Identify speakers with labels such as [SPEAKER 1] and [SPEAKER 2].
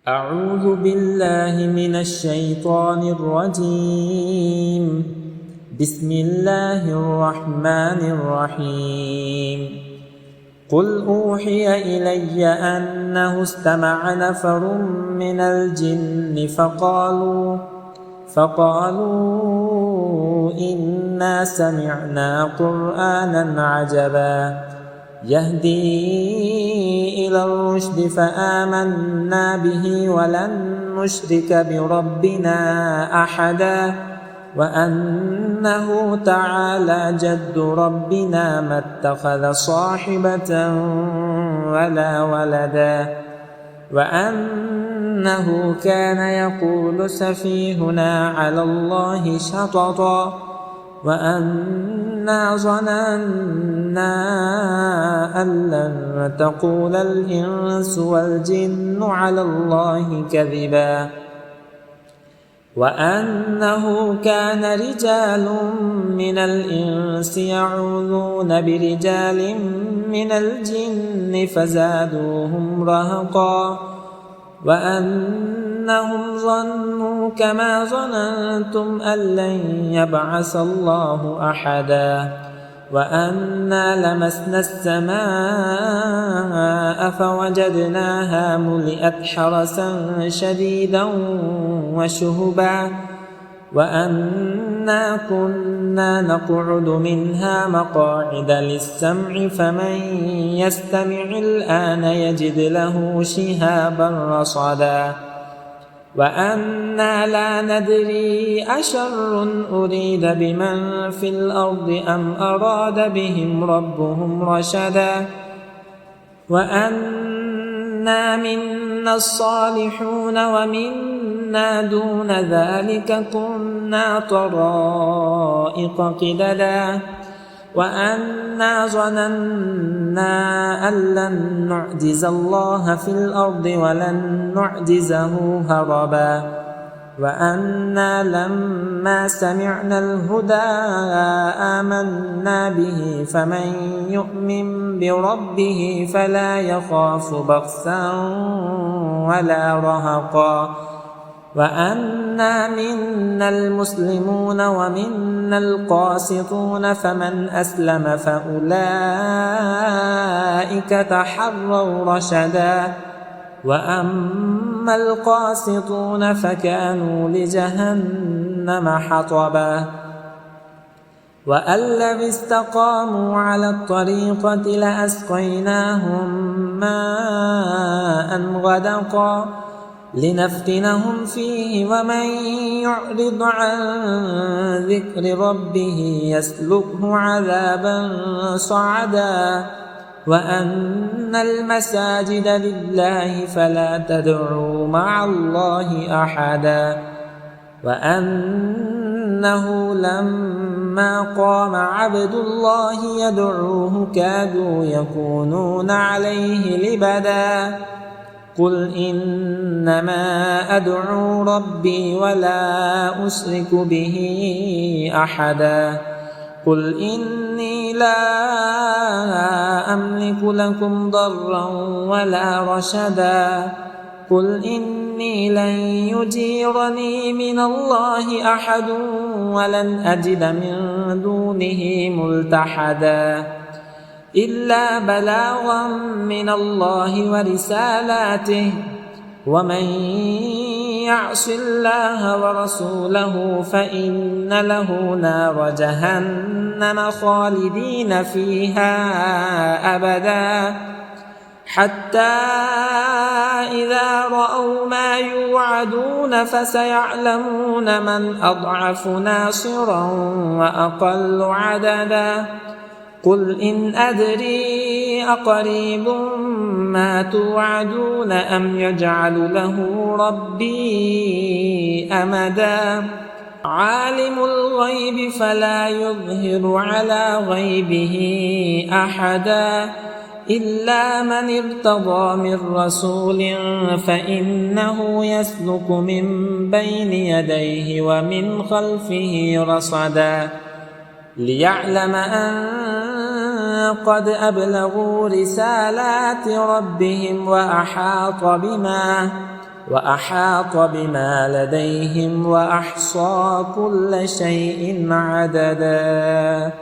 [SPEAKER 1] أعوذ بالله من الشيطان الرجيم. بسم الله الرحمن الرحيم. قل أوحي إلي أنه استمع نفر من الجن فقالوا إنا سمعنا قرآنا عجبا يهدي إلى الرشد فآمنا به ولن نشرك بربنا أحدا وأنه تعالى جد ربنا ما اتخذ صاحبة ولا ولدا وأنه كان يقول سفيهنا على الله شططا وأنا ظننا أن لن تقول الإنس والجن على الله كذبا وأنه كان رجال من الإنس يعوذون برجال من الجن فزادوهم رهقا وأنهم ظنوا كما ظننتم أن لن يبعث الله أحدا وأنا لمسنا السماء فوجدناها ملئت حرسا شديدا وشهبا وأنا كنا نقعد منها مقاعد للسمع فمن يستمع الآن يجد له شهابا رصدا وأنا لا ندري أشر أريد بمن في الأرض أم أراد بهم ربهم رشدا وأنا منا الصالحون ومنا دون ذلك كنا طرائق قددا وأنا ظننا أن لن نعجز الله في الأرض ولن نعجزه هربا وأنا لما سمعنا الهدى آمنا به فمن يؤمن بربه فلا يخاف بخسا ولا رهقا وأنا منا المسلمون ومنا القاسطون فمن أسلم فأولئك تحروا رشدا وأما القاسطون فكانوا لجهنم حطبا وأن لو استقاموا على الطريقة لأسقيناهم ماء غدقا لنفتنهم فيه ومن يعرض عن ذكر ربه يسلكه عذابا صعدا وأن المساجد لله فلا تدعوا مع الله أحدا وأنه لما قام عبد الله يدعوه كادوا يكونون عليه لبدا قل إنما أدعو ربي ولا أشرك به أحدا قل إني لا أملك لكم ضرا ولا رشدا قل إني لن يجيرني من الله أحد ولن أجد من دونه ملتحدا إلا بلاغا من الله ورسالاته ومن يعص الله ورسوله فإن له نار جهنم خالدين فيها أبدا حتى إذا رأوا ما يوعدون فسيعلمون من أضعف ناصرا وأقل عددا قل إن أدري أقريب ما توعدون أم يجعل له ربي أمدا عالم الغيب فلا يظهر على غيبه أحدا إلا من ارتضى من رسول فإنه يسلك من بين يديه ومن خلفه رصدا ليعلم أن قد أبلغوا رسالات ربهم وأحاط بما لديهم وأحصى كل شيء عددا